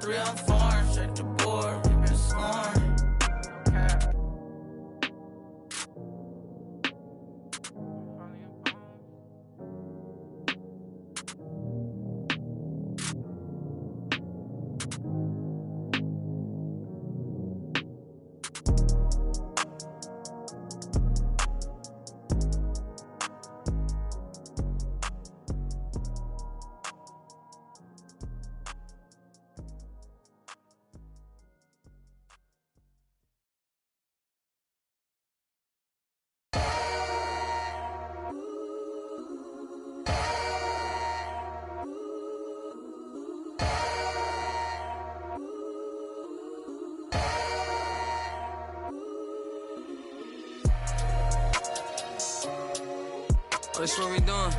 3 on 4, check the board, keep it scoring. Oh, this what we doing?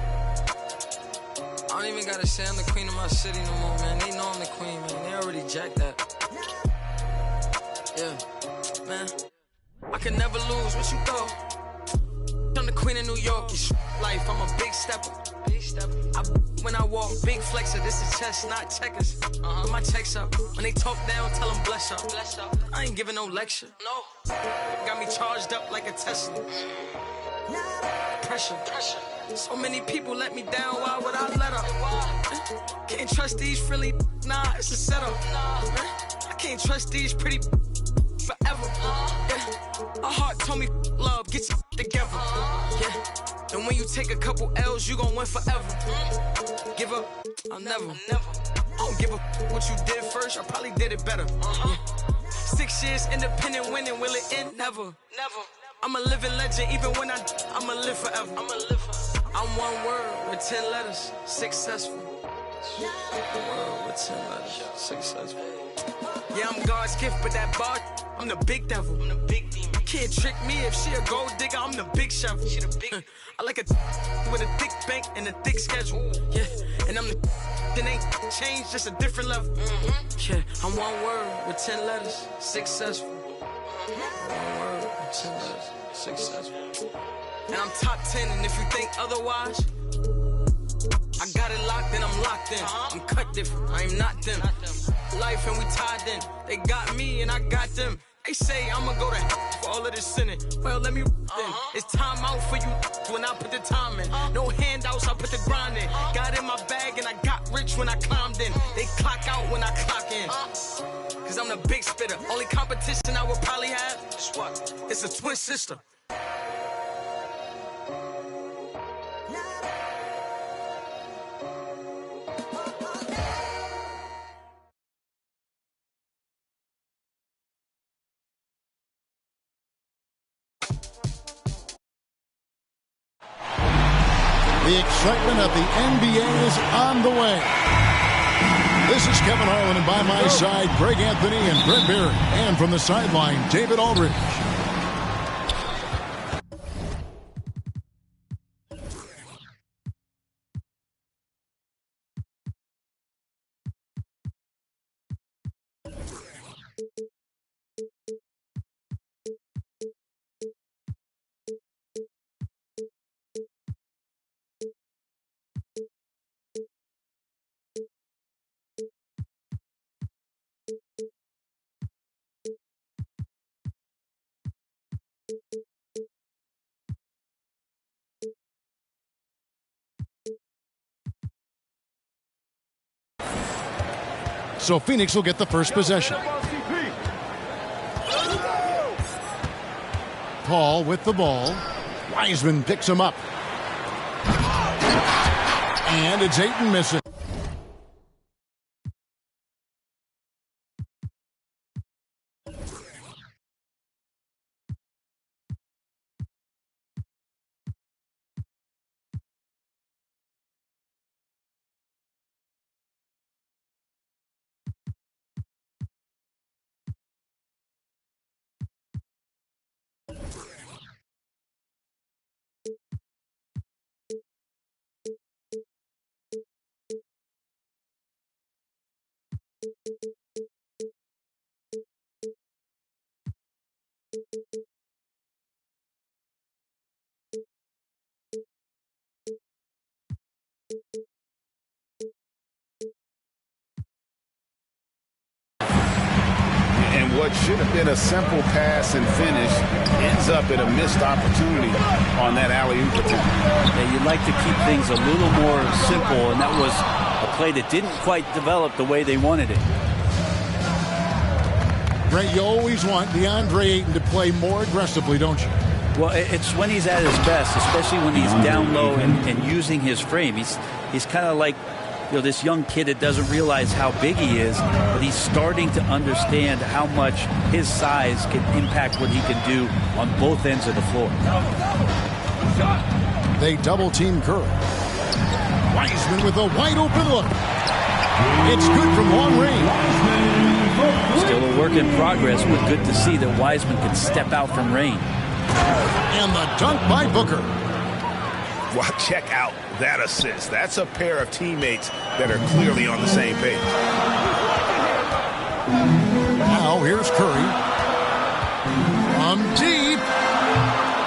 I don't even gotta say I'm the queen of my city no more, man. They know I'm the queen, man. They already jacked that. Yeah, man. I can never lose. What you thought? I'm the queen of New York. It's life. I'm a big stepper. When I walk, big flexer. This is chess, not checkers. Put my checks up. When they talk down, tell them bless up. I ain't giving no lecture. No. Got me charged up like a Tesla. Pressure. So many people let me down, why would I let up? Can't trust these frilly, nah, it's a setup. I can't trust these pretty forever. My heart told me love, get your together. And when you take a couple L's, you gon' win forever. Give up, I'll never. I don't give a what you did first, I probably did it better. 6 years independent winning, will it end? Never. I'm a living legend, even when I'ma live forever. I'm one word with 10 letters, successful. One word with 10 letters, successful. Yeah, I'm God's gift, but that bar, I'm the big devil. I'm the big demon. Can't trick me if she a gold digger, I'm the big shovel. She the big. I like a with a thick bank and a thick schedule. Yeah, and I'm the that ain't changed, just a different level. Yeah, I'm one word with 10 letters, successful. One word with 10 letters, successful. And I'm top 10, and if you think otherwise, I got it locked and I'm locked in. I'm cut different, I am not them. Life and we tied in. They got me and I got them. They say I'ma go to hell for all of this sinning. Well, let me then. It's time out for you when I put the time in. No handouts, I put the grind in. Got in my bag and I got rich when I climbed in. They clock out when I clock in. Cause I'm the big spitter. Only competition I would probably have is what? It's a twin sister. The excitement of the NBA is on the way. This is Kevin Harlan, and by my side, Greg Anthony and Brent Barry. And from the sideline, David Aldridge. So Phoenix will get the first possession. Paul with the ball. Wiseman picks him up. And it's Ayton missing. what should have been a simple pass and finish ends up in a missed opportunity on that alley-oop attempt. Yeah, you'd like to keep things a little more simple, and that was a play that didn't quite develop the way they wanted it. Ray, you always want DeAndre Ayton to play more aggressively, don't you? Well, it's when he's at his best, especially when he's down low and using his frame. He's kind of like, you know, this young kid that doesn't realize how big he is, but he's starting to understand how much his size can impact what he can do on both ends of the floor. They double-team Curry. Wiseman with a wide-open look. It's good from long range. Still a work in progress, but good to see that Wiseman can step out from range. And the dunk by Booker. Well, check out that assist. That's a pair of teammates that are clearly on the same page. Now here's Curry. From deep.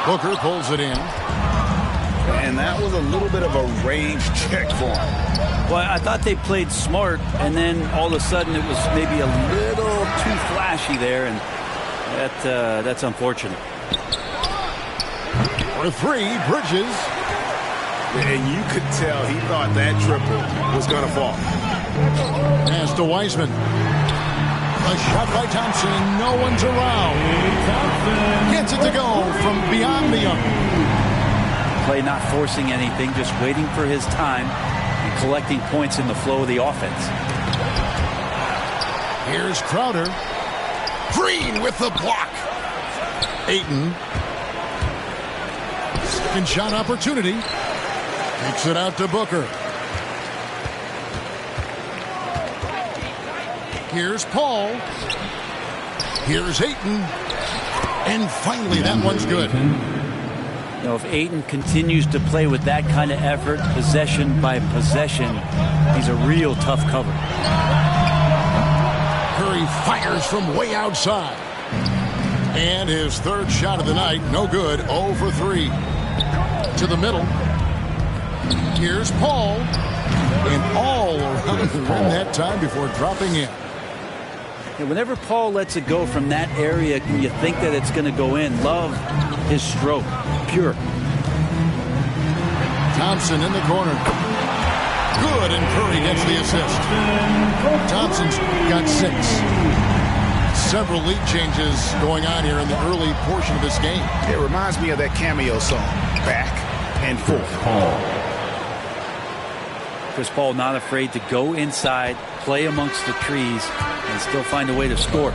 Booker pulls it in. And that was a little bit of a range check for him. Well, I thought they played smart, and then all of a sudden it was maybe a little too flashy there, and that's unfortunate. For three, Bridges. And you could tell he thought that triple was going to fall. Pass to Wiseman. A shot by Thompson, and no one's around. Gets it to go from beyond the arc. Play not forcing anything, just waiting for his time and collecting points in the flow of the offense. Here's Crowder. Green with the block. Ayton. Second shot opportunity. Takes it out to Booker. Here's Paul. Here's Ayton. And finally, that one's good. You know, if Ayton continues to play with that kind of effort, possession by possession, he's a real tough cover. Curry fires from way outside. And his third shot of the night, no good, 0 for 3. To the middle. Here's Paul. And all around the rim that time before dropping in. And whenever Paul lets it go from that area, you think that it's going to go in. Love his stroke. Pure. Thompson in the corner. Good, and Curry gets the assist. Thompson's got 6. Several lead changes going on here in the early portion of this game. It reminds me of that cameo song, Back and Forth. Chris Paul not afraid to go inside, play amongst the trees, and still find a way to score.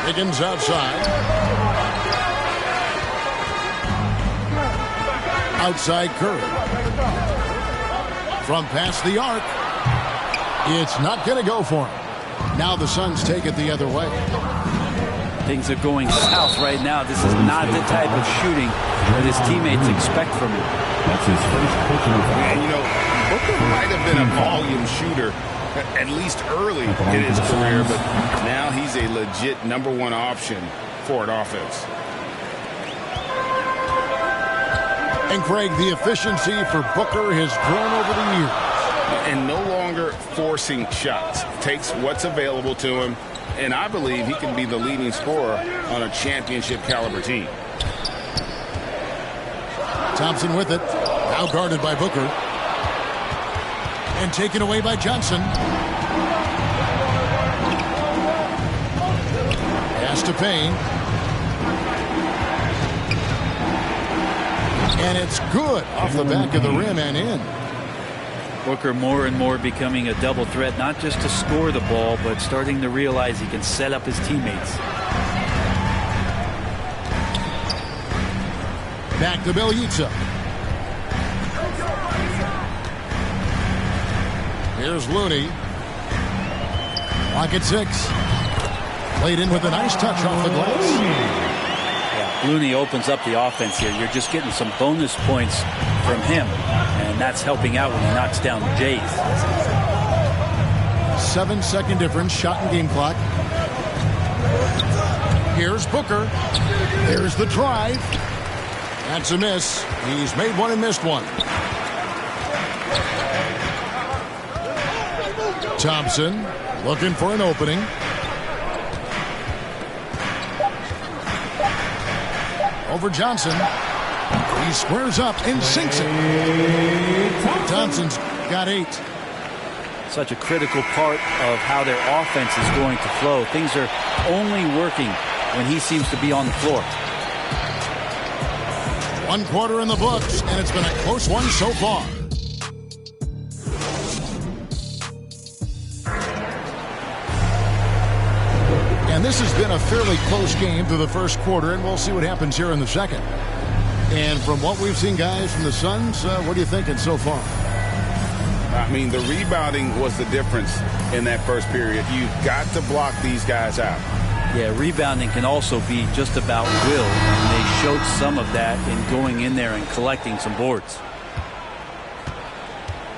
Higgins outside. Outside Curry. From past the arc. It's not going to go for him. Now the Suns take it the other way. Things are going south right now. This is not the type of shooting that his teammates expect from him. That's his first personal foul. And, you know, Booker might have been a volume shooter, at least early in his career, but now he's a legit #1 option for an offense. And Craig, the efficiency for Booker has grown over the years. And no longer forcing shots. Takes what's available to him, and I believe he can be the leading scorer on a championship caliber team. Thompson with it. Now guarded by Booker. And taken away by Johnson. Pass to Payne. And it's good off the back of the rim and in. Booker more and more becoming a double threat, not just to score the ball, but starting to realize he can set up his teammates. Back to Bielitsa. Here's Looney. Clock at 6. Played in with a nice touch off the glass. Yeah, Looney opens up the offense here. You're just getting some bonus points from him, and that's helping out when he knocks down Jays. 7-second difference, shot and game clock. Here's Booker. Here's the drive. That's a miss. He's made one and missed one. Thompson looking for an opening. Over Johnson. He squares up and sinks it. Thompson's got 8. Such a critical part of how their offense is going to flow. Things are only working when he seems to be on the floor. 1 quarter in the books, and it's been a close one so far. And this has been a fairly close game through the first quarter, and we'll see what happens here in the second. And from what we've seen, guys, from the Suns, what are you thinking so far? I mean, the rebounding was the difference in that first period. You've got to block these guys out. Yeah, rebounding can also be just about will, and they showed some of that in going in there and collecting some boards.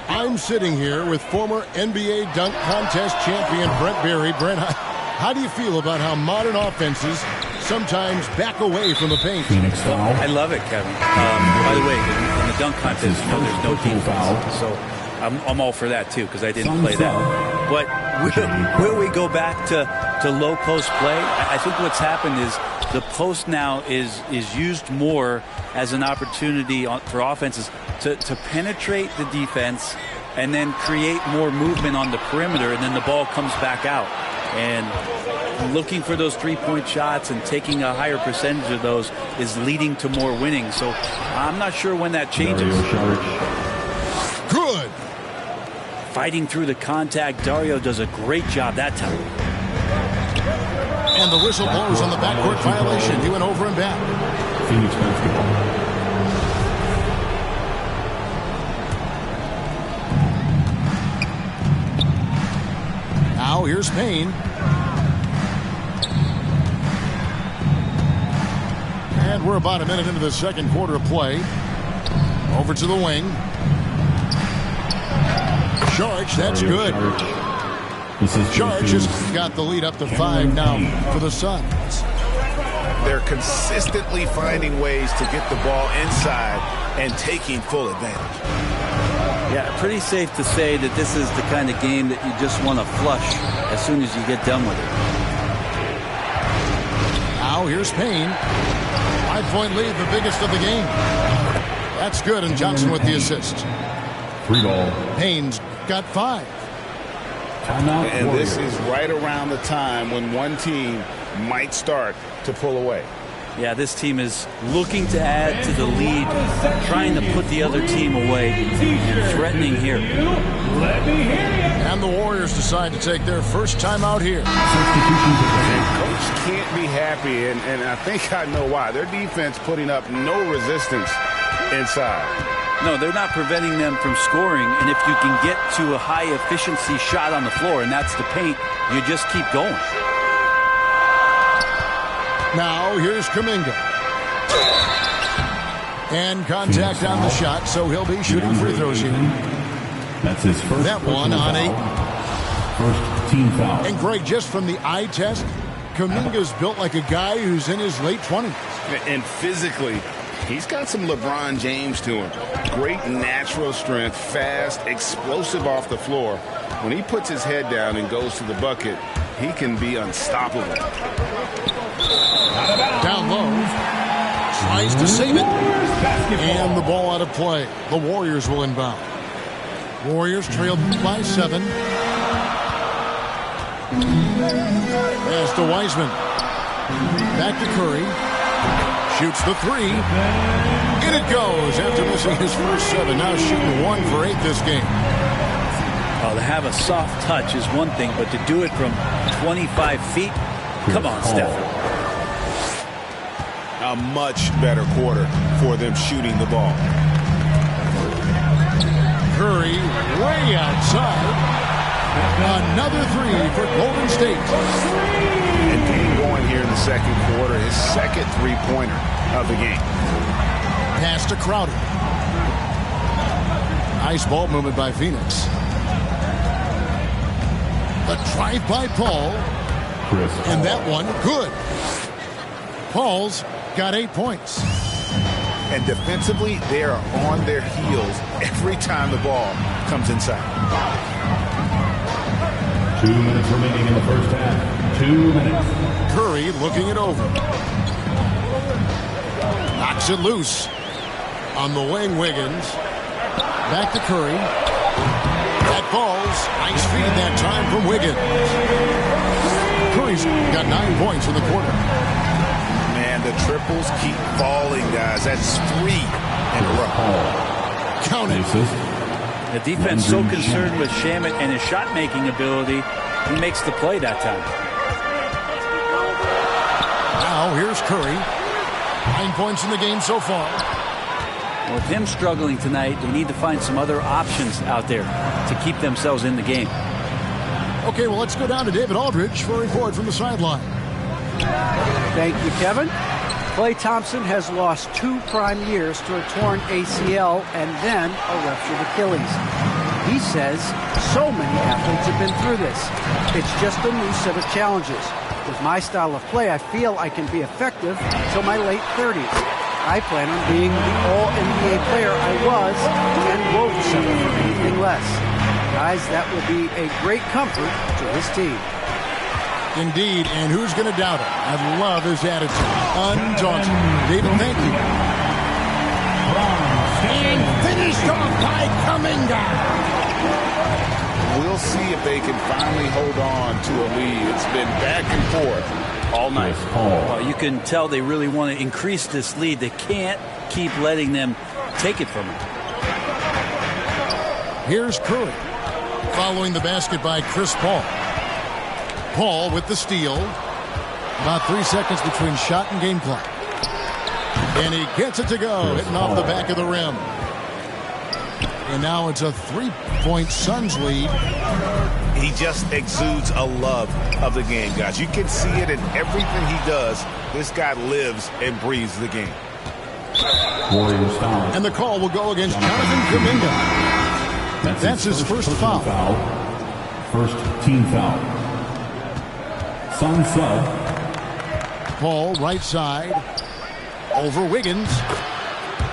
I'm sitting here with former NBA dunk contest champion Brent Barry. Brent, how do you feel about how modern offenses sometimes back away from the paint? I love it, Kevin. By the way, in the dunk contest, there's no defense, so I'm all for that too, because I didn't play that. But where we go back to low post play, I think what's happened is the post now is used more as an opportunity for offenses to penetrate the defense and then create more movement on the perimeter, and then the ball comes back out. And looking for those three-point shots and taking a higher percentage of those is leading to more winning. So I'm not sure when that changes. Good. Fighting through the contact, Dario does a great job that time. And the whistle blows on the backcourt violation. He went over and back. Phoenix basketball. Now here's Payne. And we're about a minute into the second quarter of play. Over to the wing. Sharks, that's good. Sharks has got the lead up to 5 now for the Suns. They're consistently finding ways to get the ball inside and taking full advantage. Yeah, pretty safe to say that this is the kind of game that you just want to flush as soon as you get done with it. Now here's Payne. 5-point lead, the biggest of the game. That's good, and Johnson with the assist. 3 ball. Payne's got 5. And this is right around the time when one team might start to pull away. Yeah, this team is looking to add to the lead, trying to put the other team away, and threatening here. And the Warriors decide to take their first time out here. And Coach can't be happy, and I think I know why. Their defense putting up no resistance inside. No, they're not preventing them from scoring, and if you can get to a high-efficiency shot on the floor, and that's the paint, you just keep going. Now here's Kuminga. And contact on the shot, so he'll be shooting free throws here. That's his first. That one on 8. First team foul. And Greg, just from the eye test, Kuminga's built like a guy who's in his late 20s. And physically, he's got some LeBron James to him. Great natural strength, fast, explosive off the floor. When he puts his head down and goes to the bucket, he can be unstoppable. Down low. Tries to save it. And the ball out of play. The Warriors will inbound. Warriors trailed by 7. Pass to Wiseman. Back to Curry. Shoots the 3. In it goes after missing his first 7. Now shooting 1 for 8 this game. To have a soft touch is one thing, but to do it from 25 feet, come on, Steph. A much better quarter for them shooting the ball. Curry way outside. Another 3 for Golden State. And getting going here in the second quarter, his second three-pointer of the game. Pass to Crowder. Nice ball movement by Phoenix. The drive by Paul. And that one, good. Paul's got 8 points. And defensively, they are on their heels every time the ball comes inside. 2 minutes remaining in the first half. 2 minutes. Curry looking it over. Knocks it loose. On the wing, Wiggins. Back to Curry. That falls. Nice feed that time from Wiggins. Curry's got 9 points in the quarter. Man, the triples keep falling, guys. That's 3 in a row. Count it. The defense so concerned with Shamet and his shot-making ability, he makes the play that time. Now here's Curry. 9 points in the game so far. With him struggling tonight, they need to find some other options out there to keep themselves in the game. Okay, well, let's go down to David Aldridge for a report from the sideline. Thank you, Kevin. Klay Thompson has lost 2 prime years to a torn ACL and then a ruptured Achilles. He says so many athletes have been through this. It's just a new set of challenges. With my style of play, I feel I can be effective until my late 30s. I plan on being the all-NBA player I was and won't settle for anything less. Guys, that will be a great comfort to this team. Indeed, and who's going to doubt it? I love his attitude. Undaunted. David, thank you. And finished off by Kuminga. We'll see if they can finally hold on to a lead. It's been back and forth all night. Well, you can tell they really want to increase this lead. They can't keep letting them take it from them. Here's Curry. Following the basket by Chris Paul. Paul with the steal. About 3 seconds between shot and game clock. And he gets it to go, hitting off the back of the rim. And now it's a 3-point Suns lead. He just exudes a love of the game, guys. You can see it in everything he does. This guy lives and breathes the game. And the call will go against Jonathan Kuminga. That's his first foul. First team foul. Sun sub. Paul, right side. Over Wiggins.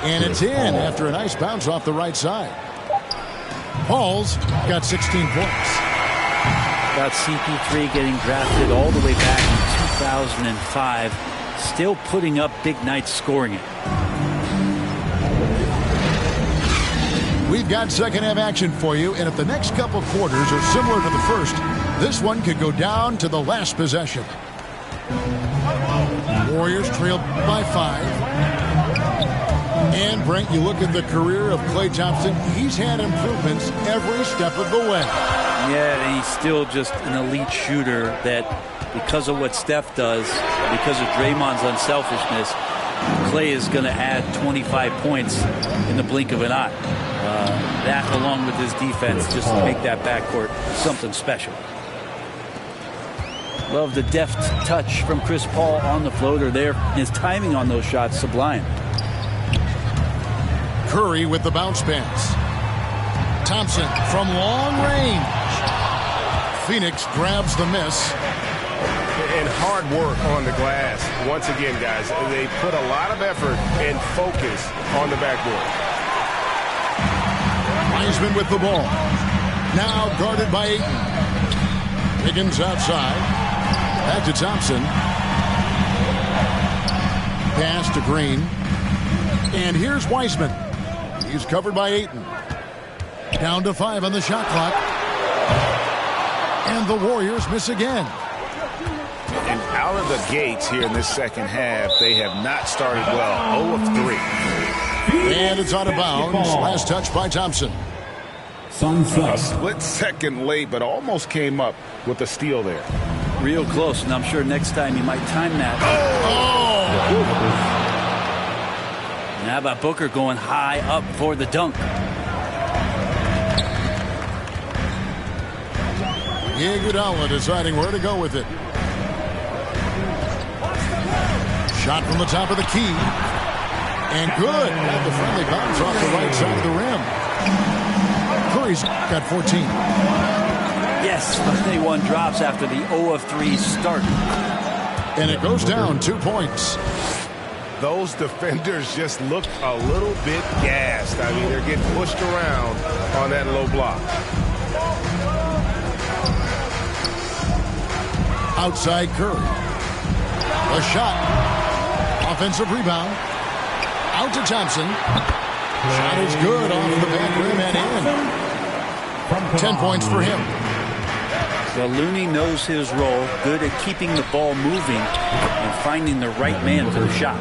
And it's in after a nice bounce off the right side. Paul's got 16 points. About CP3 getting drafted all the way back in 2005. Still putting up big nights scoring it. We've got second half action for you, and if the next couple quarters are similar to the first, this one could go down to the last possession. Warriors trail by 5. And, Brent, you look at the career of Klay Thompson, he's had improvements every step of the way. Yeah, and he's still just an elite shooter that, because of what Steph does, because of Draymond's unselfishness, Klay is going to add 25 points in the blink of an eye. That, along with his defense, just to make that backcourt something special. Love the deft touch from Chris Paul on the floater there. His timing on those shots, sublime. Curry with the bounce pass. Thompson from long range. Phoenix grabs the miss. And hard work on the glass. Once again, guys, they put a lot of effort and focus on the backboard. Wiseman with the ball. Now guarded by Ayton. Wiggins outside. Back to Thompson. Pass to Green. And here's Wiseman. He's covered by Ayton. Down to 5 on the shot clock. And the Warriors miss again. And out of the gates here in this second half, they have not started well. 0 of 3. And it's out of bounds. Last touch by Thompson. A split second late, but almost came up with a steal there. Real close, and I'm sure next time he might time that. And how about Booker going high up for the dunk? Iguodala deciding where to go with it. Shot from the top of the key. And good. Got the friendly bounce off the right side of the rim. Curry's got 14. Yes, 21 drops after the 0 of 3 start. And it goes down 2 points. Those defenders just look a little bit gassed. I mean, they're getting pushed around on that low block. Outside Curry. A shot. Offensive rebound. Out to Thompson. Shot is good off the back rim and in. 10 points for him. Well, Looney knows his role, good at keeping the ball moving and finding the right man for the shot.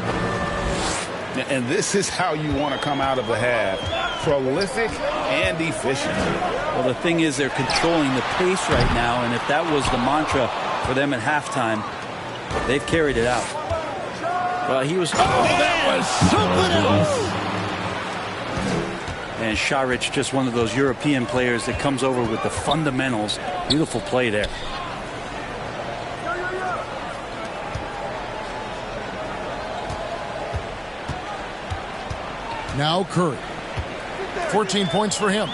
And this is how you want to come out of the half. Prolific and efficient. Well, the thing is they're controlling the pace right now, and if that was the mantra for them at halftime, they've carried it out. Well, he was... Oh, that was something else! And Šarić, just one of those European players that comes over with the fundamentals. Beautiful play there. Now Curry. 14 points for him.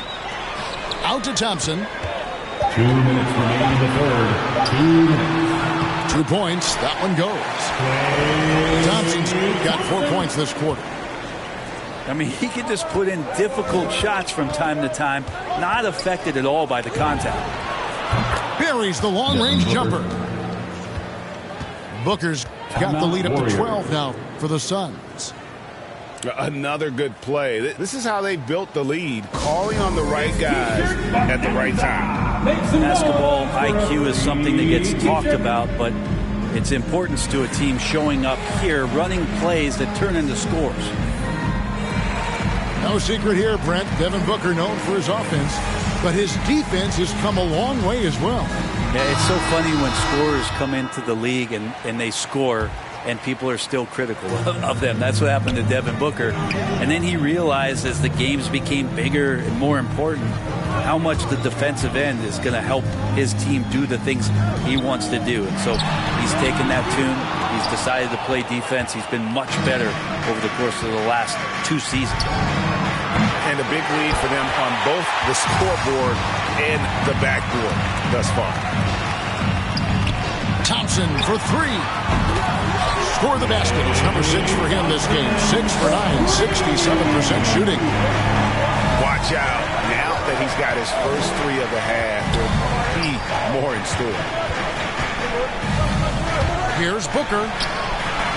Out to Thompson. 2 minutes remaining in the third. 2 minutes. 2 points. That one goes. Thompson's got 4 points this quarter. I mean, he can just put in difficult shots from time to time, not affected at all by the contact. Buries the long-range jumper. Booker's got the lead up to 12 now for the Suns. Another good play. This is how they built the lead, calling on the right guys at the right time. Basketball IQ is something that gets talked about, but its importance to a team showing up here, running plays that turn into scores. No secret here, Brent. Devin Booker known for his offense, but his defense has come a long way as well. Yeah, it's so funny when scorers come into the league and they score and people are still critical of them. That's what happened to Devin Booker. And then he realized as the games became bigger and more important, how much the defensive end is going to help his team do the things he wants to do. And so he's taken that tune. He's decided to play defense. He's been much better over the course of the last 2 seasons. And a big lead for them on both the scoreboard and the backboard thus far. Thompson for 3. Score the basket. It's number 6 for him this game. 6 for 9, 67% shooting. Watch out. Now that he's got his first 3 of the half, there'll be more in store. Here's Booker.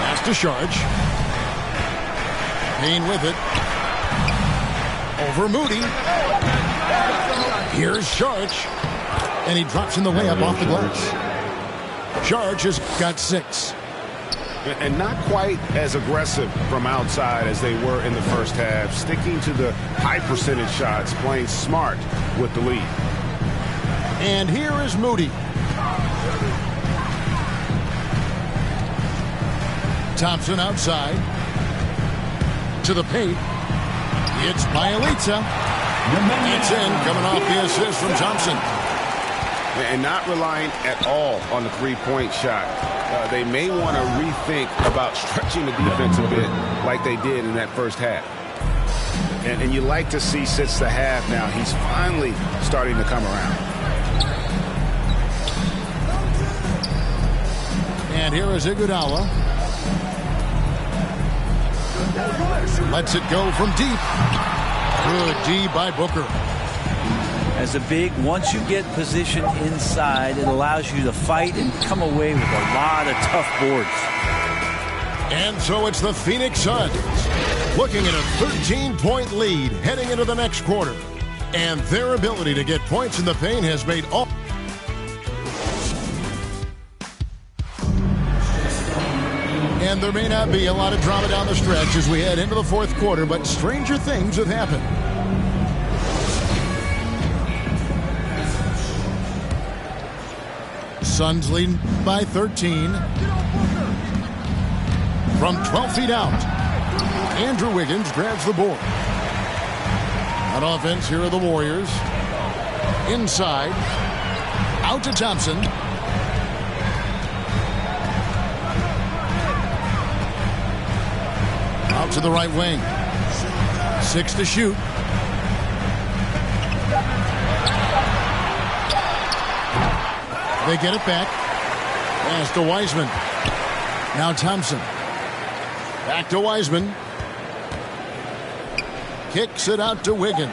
Pass to Šarić. Payne with it. Over Moody. Here's Šarić. And he drops in the layup off the glass. Šarić has got 6. And not quite as aggressive from outside as they were in the first half. Sticking to the high percentage shots, playing smart with the lead. And here is Moody. Thompson outside. To the paint. It's Bjelica. It's in, coming off the assist from Thompson. And not relying at all on the three-point shot. They may want to rethink about stretching the defense a bit like they did in that first half. And you like to see since the half now, he's finally starting to come around. And here is Iguodala. Lets it go from deep. Good D by Booker. As a big, once you get position inside, it allows you to fight and come away with a lot of tough boards. And so it's the Phoenix Suns looking at a 13-point lead heading into the next quarter. And their ability to get points in the paint has made all... And there may not be a lot of drama down the stretch as we head into the fourth quarter, but stranger things have happened. Suns leading by 13. From 12 feet out, Andrew Wiggins grabs the board. On offense, here are the Warriors. Inside, out to Thompson. Out to the right wing. 6 to shoot. They get it back. Pass to Wiseman. Now Thompson. Back to Wiseman. Kicks it out to Wiggins.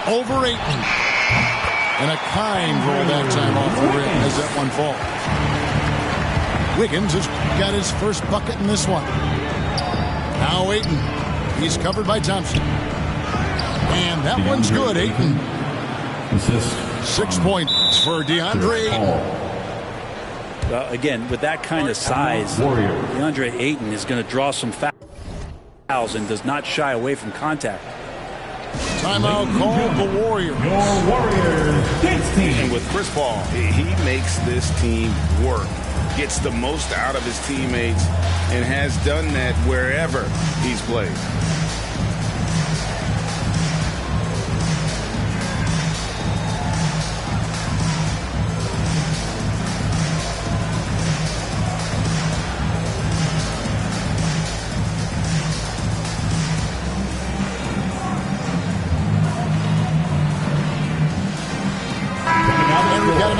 Over Ayton. And a kind roll that time off the rim as that one falls. Wiggins has got his first bucket in this one. Now Ayton. He's covered by Thompson. And that one's good, Ayton. Assist. 6 points for DeAndre Ayton. Well, again, with that kind of size, DeAndre Ayton is going to draw some fouls and does not shy away from contact. Timeout called the Warriors. Your Warriors dance team. And with Chris Paul, he makes this team work. Gets the most out of his teammates and has done that wherever he's played.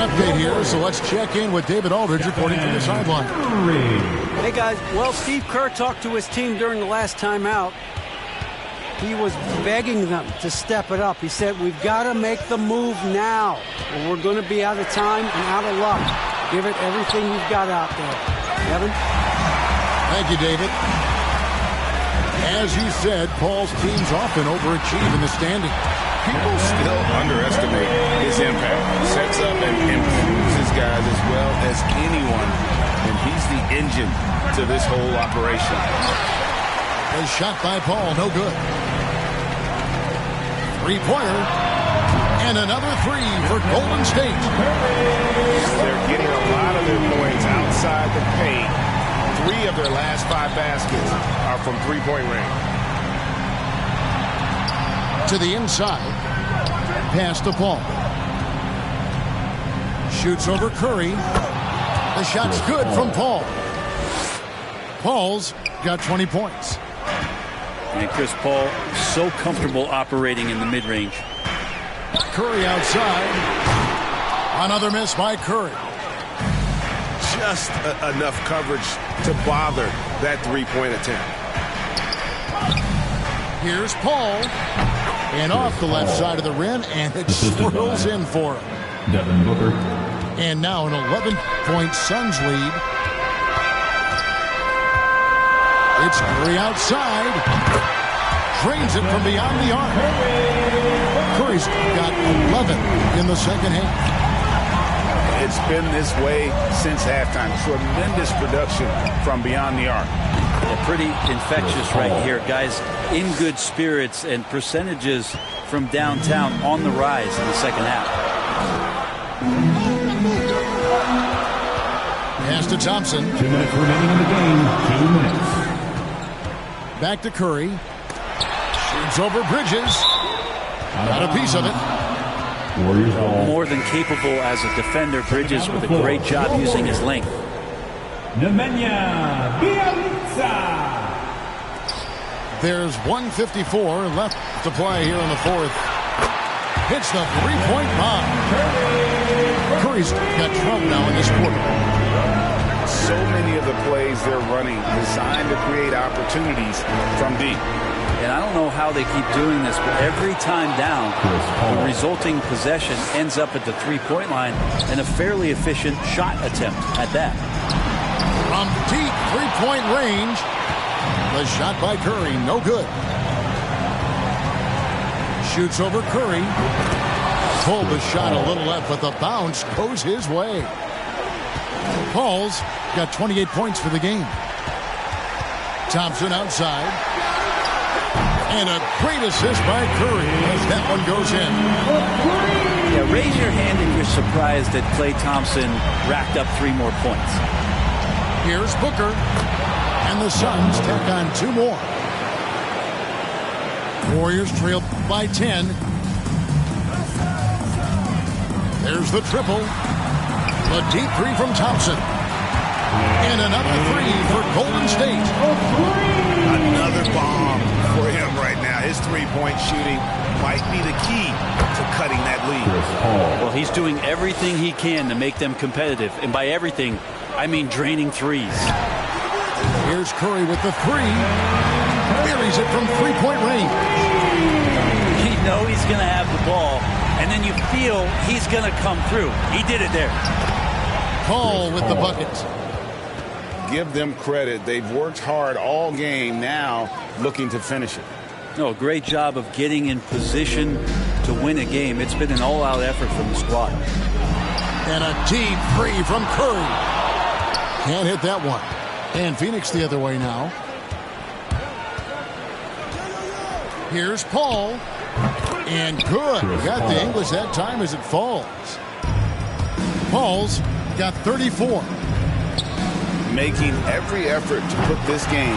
Update here, so let's check in with David Aldridge reporting from the sideline. Hey guys, well, Steve Kerr talked to his team during the last timeout. He was begging them to step it up. He said, we've got to make the move now, or we're going to be out of time and out of luck. Give it everything you've got out there. Kevin? Thank you, David. As you said, Paul's teams often overachieve in the standings. People still underestimate his impact. Sets up and improves his guys as well as anyone. And he's the engine to this whole operation. A shot by Paul, no good. Three-pointer. And another three for Golden State. They're getting a lot of their points outside the paint. 3 of their last 5 baskets are from three-point range. To the inside. Pass to Paul. Shoots over Curry. The shot's good from Paul. Paul's got 20 points. And Chris Paul so comfortable operating in the mid-range. Curry outside. Another miss by Curry. Just enough coverage to bother that three-point attempt. Here's Paul. And off the left side of the rim, and it swirls in for him. Devin Booker. And now an 11-point Suns lead. It's Curry outside. Drains it from beyond the arc. Curry's got 11 in the second half. It's been this way since halftime. Tremendous production from beyond the arc. Yeah, pretty infectious right here. Guys in good spirits and percentages from downtown on the rise in the second half. Pass to Thompson. 2 minutes remaining in the game. 2 minutes. Back to Curry. Shoots over Bridges. Got a piece of it. Warriors ball. More than capable as a defender. Bridges with a great job using his length. Nemanja Bjelica. There's 1:54 left to play here in the fourth. Hits the three-point bomb. Curry's got Trump now in this quarter. So many of the plays they're running designed to create opportunities from deep. And I don't know how they keep doing this, but every time down, the resulting possession ends up at the three-point line and a fairly efficient shot attempt at that. From deep three-point range, the shot by Curry, no good. Shoots over Curry. Pulled the shot a little left, but the bounce goes his way. Paul's got 28 points for the game. Thompson outside. And a great assist by Curry as that one goes in. Yeah, raise your hand if you're surprised that Klay Thompson racked up 3 more points. Here's Booker. And the Suns tack on 2 more. Warriors trail by 10. There's the triple. The deep three from Thompson. And another three for Golden State. Another bomb for him right now. His three-point shooting might be the key to cutting that lead. Well, he's doing everything he can to make them competitive. And by everything, I mean draining threes. Here's Curry with the three. Buries it from three-point range. You know he's going to have the ball, and then you feel he's going to come through. He did it there. Paul with the bucket. Give them credit. They've worked hard all game, now looking to finish it. No, great job of getting in position to win a game. It's been an all-out effort from the squad. And a deep three from Curry. Can't hit that one. And Phoenix the other way now. Here's Paul. And good. Got the English that time as it falls. Paul's got 34. Making every effort to put this game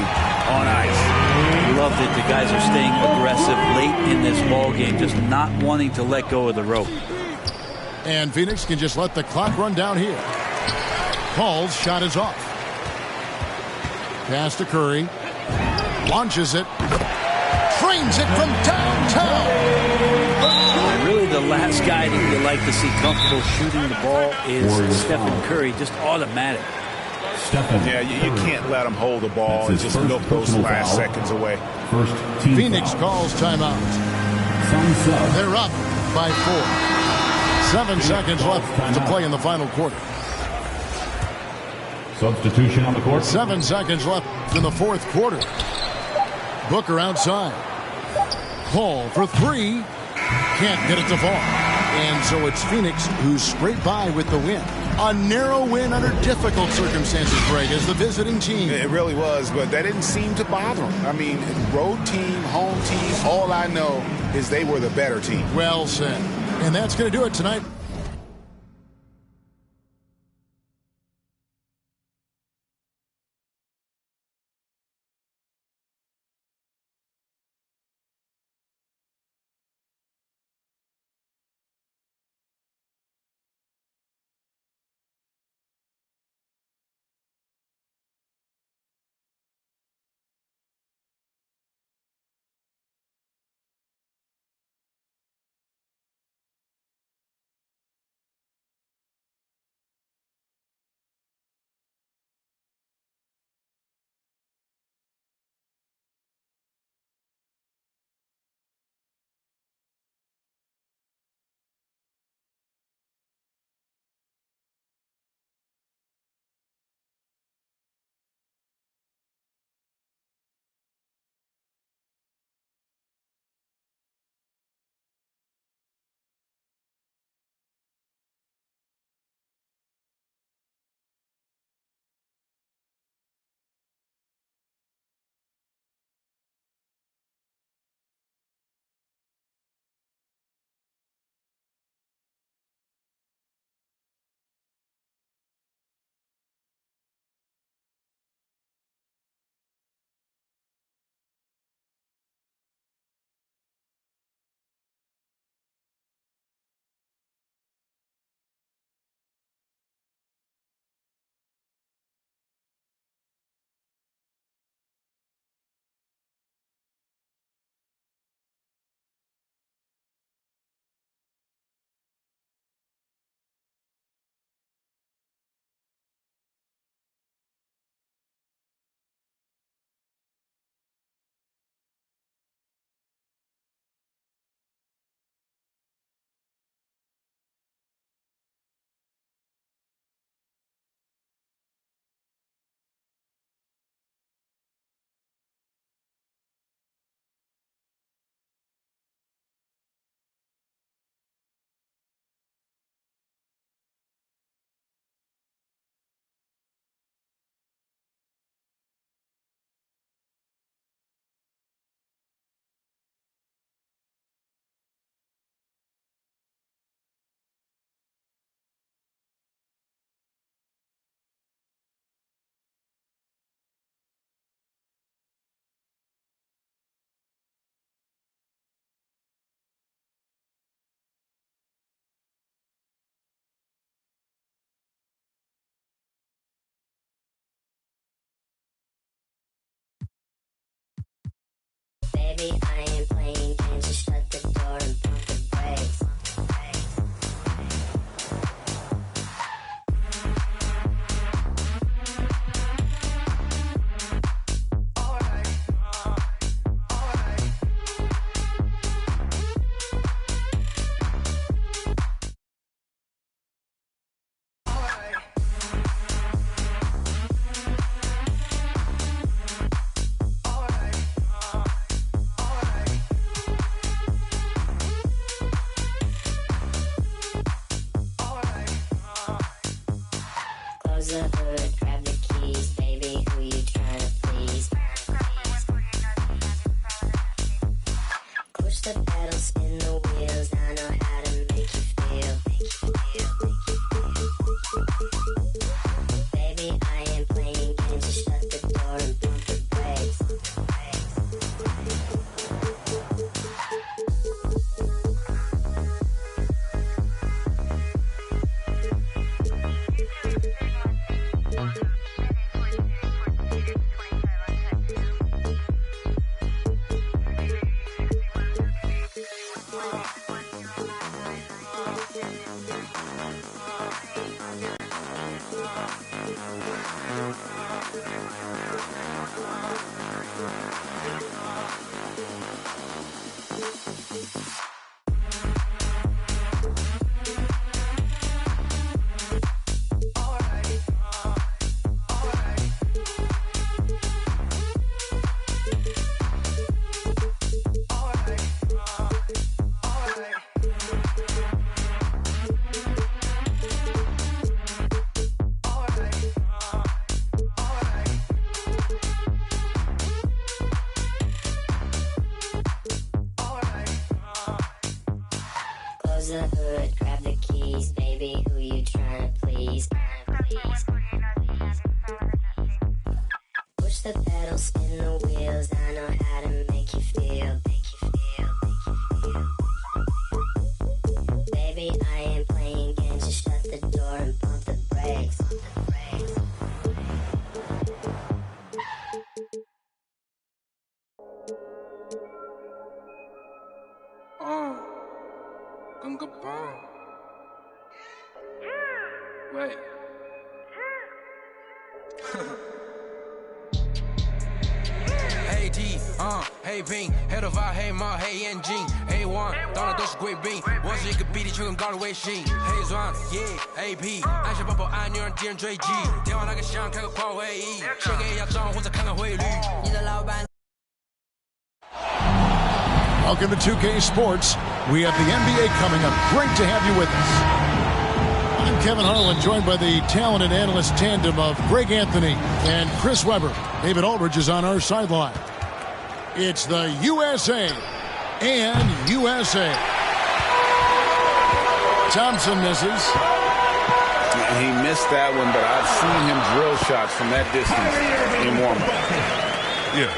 on ice. Loved it. The guys are staying aggressive late in this ball game, just not wanting to let go of the rope. And Phoenix can just let the clock run down here. Paul's shot is off. Pass to Curry. Launches it. Trains it from downtown. And really the last guy that you like to see comfortable shooting the ball is Stephen Curry, just automatic. Yeah, you can't let him hold the ball and just milk those last seconds away. Phoenix calls timeout. They're up by 4. 7 seconds left to play in the final quarter. Substitution on the court. 7 seconds left in the fourth quarter. Booker outside. Paul for 3. Can't get it to fall. And so it's Phoenix who's scraped by with the win. A narrow win under difficult circumstances, Greg, as the visiting team. It really was, but that didn't seem to bother them. I mean, road team, home team, all I know is they were the better team. Well said. And that's going to do it tonight. Baby, I ain't playing games. Just shut the door and pump the brakes. the hood, grab the keys, baby, who you trying to please? Push the pedal, spin the wheels, I know how to make you feel. Baby, I ain't playing games, just shut the door and pump the brakes. Close the hood, grab the keys, baby, who you trying to please? Push the pedal, spin the wheels, I know how to make you feel. Baby, I ain't playing games, just shut the door and pump the brakes. Gunga bomb. Wait. Hey D, hey Bing, head of our hey Ma, hey Engine, hey One， 当然都是贵宾，我是一个比你球更高的卫星。嘿 Zwan，Yeah，AP， 按下爆爆按钮让敌人追击，电话那个响，开个跨会议，先给压账或者看看汇率。你的老板。Welcome to 2K Sports. We have the NBA coming up. Great to have you with us. I'm Kevin Harlan, joined by the talented analyst tandem of Greg Anthony and Chris Webber. David Aldridge is on our sideline. It's the USA and USA. Thompson misses. He missed that one, but I've seen him drill shots from that distance in warm-up. Yeah.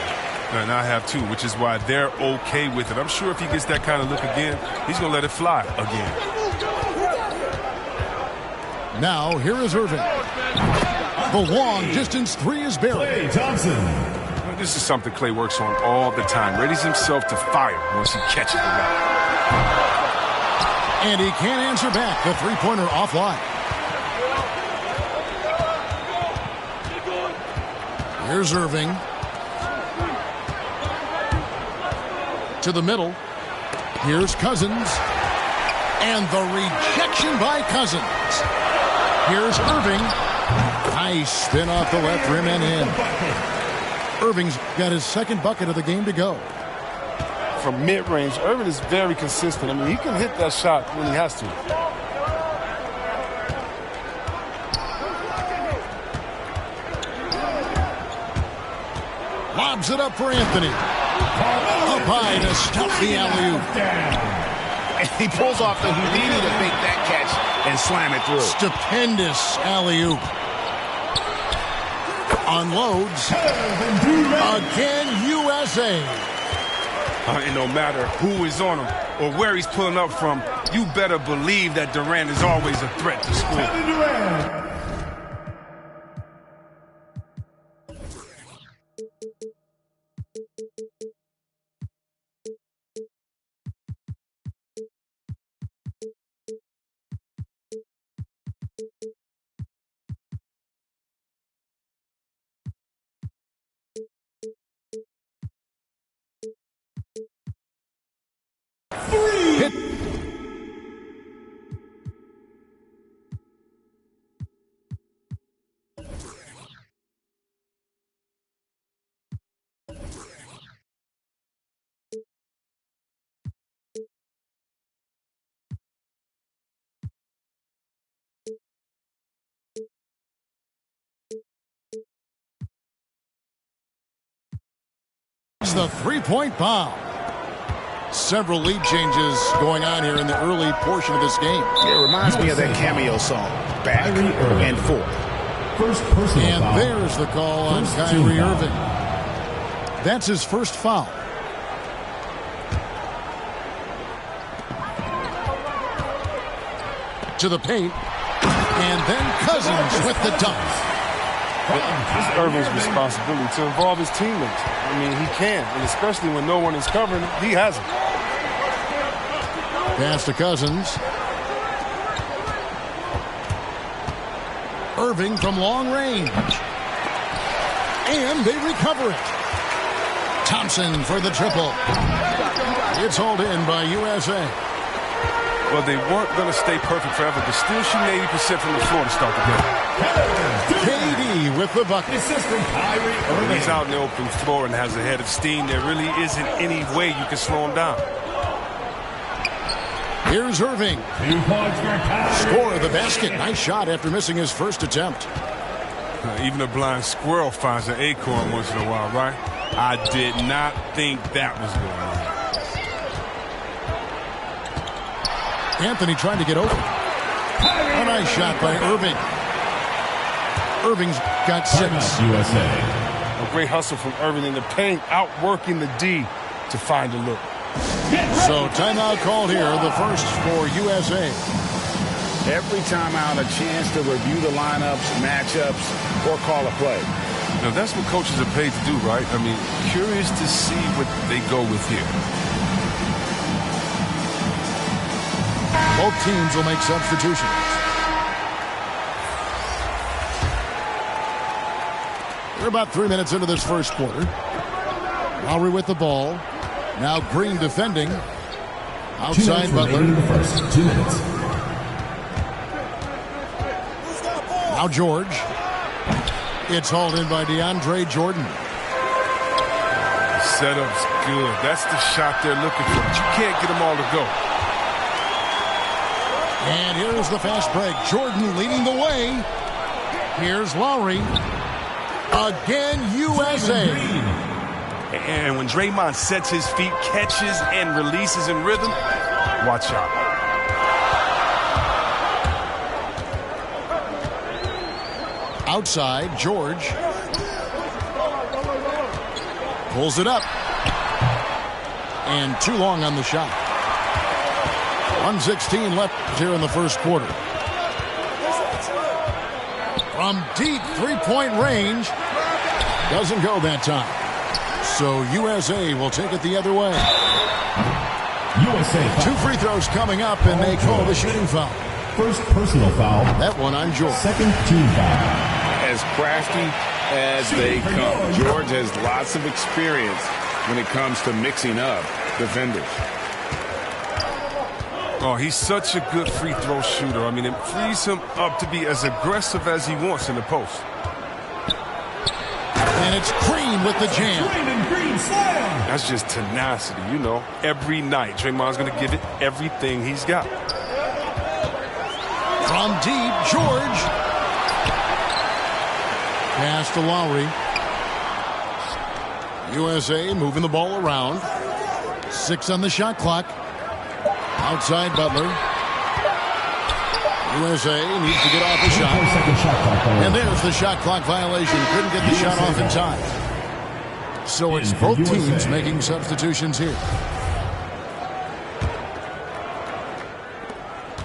And I have too, which is why they're okay with it. I'm sure if he gets that kind of look again, he's going to let it fly again. Now, here is Irving. The long distance three is buried. Thompson. This is something Clay works on all the time. Readies himself to fire once he catches the ball. And he can't answer back. The three-pointer offline. Here's Irving. To the middle. Here's Cousins. And the rejection by Cousins. Here's Irving. Nice spin off the left rim and in. Irving's got his second bucket of the game to go. From mid-range, Irving is very consistent. I mean, he can hit that shot when he has to. Lobs it up for Anthony. Up high to stop the alley-oop. And he pulls off the Houdini to make that catch and slam it through. Stupendous alley-oop. Unloads. Again, USA. And no matter who is on him or where he's pulling up from, you better believe that Durant is always a threat to score. The three-point bomb. Several lead changes going on here in the early portion of this game. It reminds me of that cameo song, Back and Forth. First personal And foul. there's the call on First team Kyrie foul. Irving. That's his first foul. To the paint. And then Cousins with the dunk. It's Irving's responsibility to involve his teammates. I mean, he can, and especially when no one is covering him, he hasn't. Pass to Cousins. Irving from long range. And they recover it. Thompson for the triple. It's hauled in by USA. Well, they weren't going to stay perfect forever, but still shooting 80% from the floor to start the game. KD with the bucket. When he's out in the open floor and has a head of steam, there really isn't any way you can slow him down. Here's Irving. Score the basket. Nice shot after missing his first attempt. Even a blind squirrel finds an acorn once in a while, right? I did not think that was going on. Anthony trying to get over. A nice shot by Irving. Irving's got 6. USA. A great hustle from Irving in the paint, outworking the D to find a look. So timeout called here, the first for USA. Every time out, a chance to review the lineups, matchups, or call a play. Now, that's what coaches are paid to do, right? I mean, curious to see what they go with here. Both teams will make substitutions. We're about 3 minutes into this first quarter. Lowry with the ball. Now Green defending. Outside Butler. The first 2 minutes. Now George. It's hauled in by DeAndre Jordan. The setup's good. That's the shot they're looking for. But you can't get them all to go. And here's the fast break. Jordan leading the way. Here's Lowry. Again, USA. And when Draymond sets his feet, catches, and releases in rhythm, watch out. Outside, George. Pulls it up. And too long on the shot. 1:16 left here in the first quarter. From deep three-point range. Doesn't go that time. So USA will take it the other way. USA foul. 2 free throws coming up, and they call the shooting foul. First personal foul. That one on George. Second team foul. As crafty as they come. George has lots of experience when it comes to mixing up defenders. Oh, he's such a good free throw shooter. I mean, it frees him up to be as aggressive as he wants in the post. And it's Green with the jam. That's just tenacity, you know. Every night, Draymond's going to give it everything he's got. From deep, George. Pass to Lowry. USA moving the ball around. 6 on the shot clock. Outside Butler. USA needs to get off the shot. And there's the shot clock violation. Couldn't get the shot off in time. So it's both teams making substitutions here.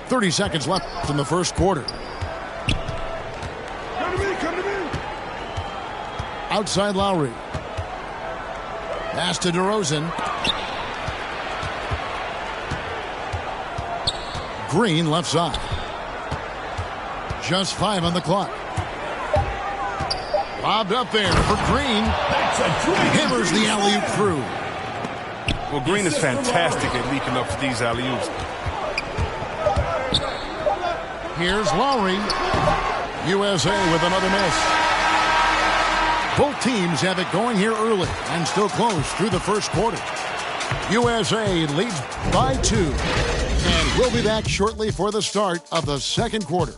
30 seconds left in the first quarter. Outside Lowry. Pass to DeRozan. Green left side. Just 5 on the clock. Lobbed up there for Green. Hammers the alley-oop through. Well, Green is fantastic at leaping up for these alley-oops. Here's Lowry. USA with another miss. Both teams have it going here early and still close through the first quarter. USA leads by 2. And we'll be back shortly for the start of the second quarter.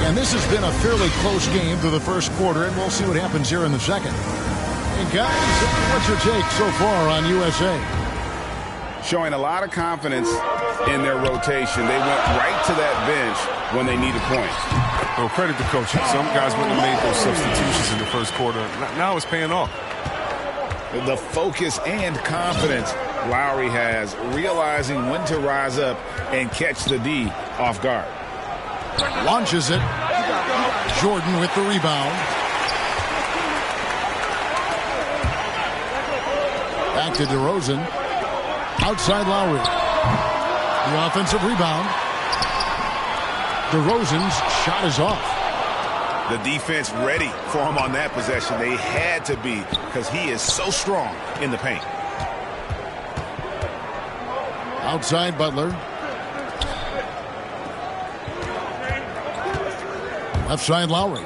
And And this has been a fairly close game through the first quarter, and we'll see what happens here in the second. And guys, what's your take so far on USA? Showing a lot of confidence in their rotation. They went right to that bench when they needed points. Well, credit to coaching. Some guys wouldn't have made those substitutions in the first quarter. Now it's paying off. The focus and confidence Lowry has, realizing when to rise up and catch the D off guard. Launches it. Jordan with the rebound. Back to DeRozan. Outside Lowry. The offensive rebound. DeRozan's shot is off. The defense ready for him on that possession. They had to be, because he is so strong in the paint. Outside Butler. Left side Lowry.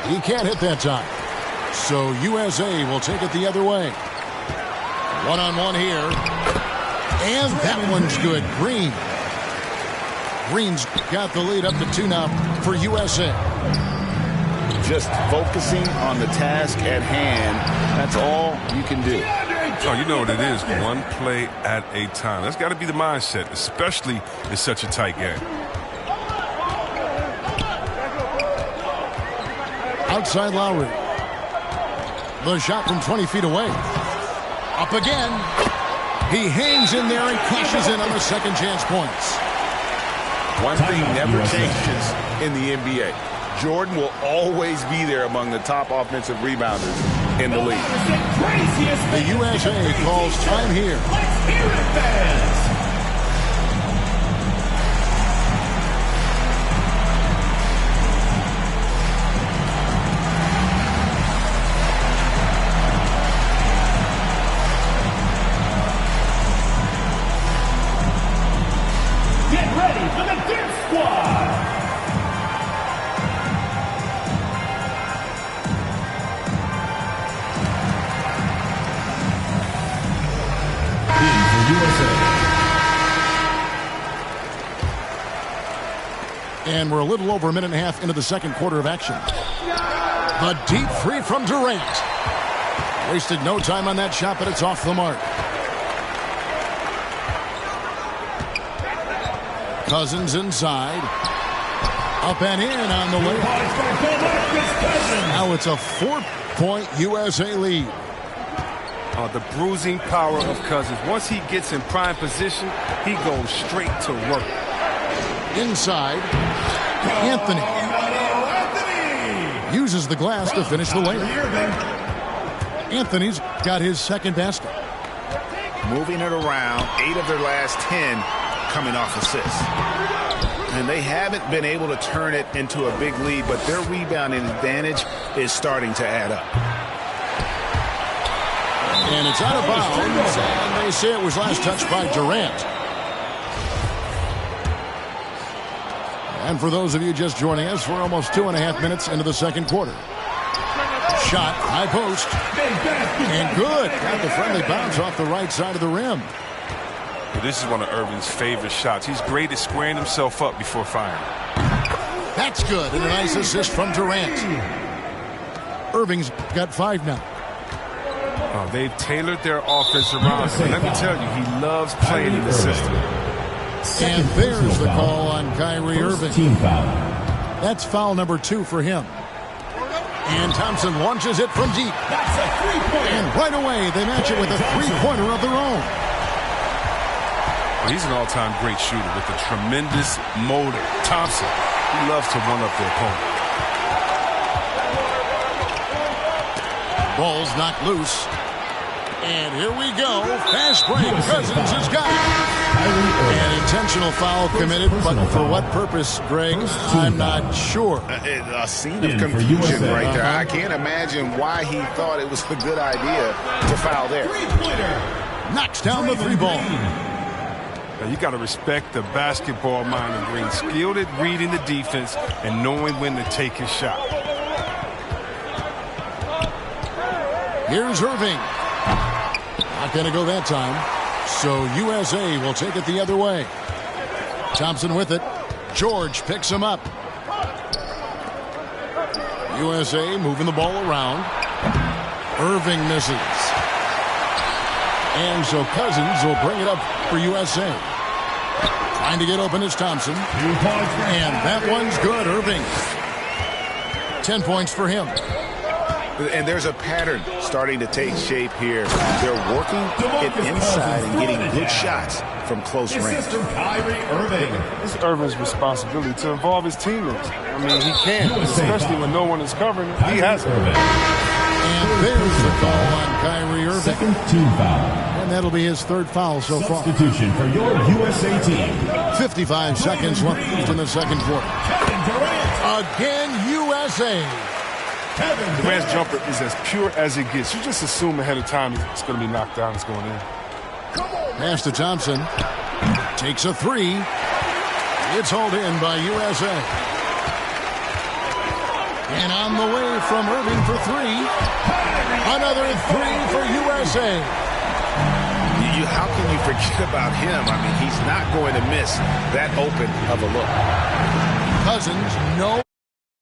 He can't hit that time. So USA will take it the other way. One-on-one here. And that one's good. Green's got the lead up to 2 now for USA. Just focusing on the task at hand. That's all you can do. Oh, you know what it is. One play at a time. That's got to be the mindset, especially in such a tight game. Outside Lowry. The shot from 20 feet away. Up again. He hangs in there and cashes in on the second chance points. One thing never changes in the NBA. Jordan will always be there among the top offensive rebounders in the league. The USA calls time here. Let's hear it, fans. Get ready for the Dip Squad. And we're a little over a minute and a half into the second quarter of action. The deep three from Durant. Wasted no time on that shot, but it's off the mark. Cousins inside. Up and in on the layup. Now it's a 4-point USA lead. The bruising power of Cousins. Once he gets in prime position, he goes straight to work. Inside, Anthony uses the glass to finish the layup. Anthony's got his second basket. Moving it around, 8 of their last 10 coming off assists. And they haven't been able to turn it into a big lead, but their rebounding advantage is starting to add up. And it's out of bounds, and they say it was last touched by Durant. And for those of you just joining us, we're almost 2.5 minutes into the second quarter. Shot, high post, and good. Got the friendly bounce off the right side of the rim. Well, this is one of Irving's favorite shots. He's great at squaring himself up before firing. That's good, and a nice assist from Durant. Irving's got 5 now. Oh, they've tailored their offense around him. Let me tell you, he loves playing in the system. And there's the call on Kyrie Irving. Team foul. That's foul number 2 for him. And Thompson launches it from deep. That's a three-pointer. And right away, they match it with a three-pointer of their own. Well, he's an all-time great shooter with a tremendous motor. Thompson, he loves to one-up the opponent. Ball's knocked loose. And here we go. Fast break. Cousins has got it. An intentional foul committed, but for what purpose, Greg? I'm not sure. A scene of confusion right there. I can't imagine why he thought it was a good idea to foul there. Knocks down the 3 ball. Now, you got to respect the basketball mind of Green. Skilled at reading the defense and knowing when to take his shot. Here's Irving. Not going to go that time. So USA will take it the other way. Thompson with it. George picks him up. USA moving the ball around. Irving misses. And so Cousins will bring it up for USA. Trying to get open is Thompson. And that one's good, Irving. 10 points for him. And there's a pattern starting to take shape here. They're working it inside and getting good shots from close range. It's Irving's responsibility to involve his teammates. I mean, he can, especially when no one is covering him. He has it. And there's the call on Kyrie Irving. Second team foul. And that'll be his third foul so far. Substitution for your USA team. 55 seconds left in the second quarter. Again, USA. Durant's jumper is as pure as it gets. You just assume ahead of time it's going to be knocked down. It's going in. Pass to Thompson. Takes a three. It's hauled in by USA. And on the way from Irving for three. Another three for USA. How can you forget about him? I mean, he's not going to miss that open of a look. Cousins, no.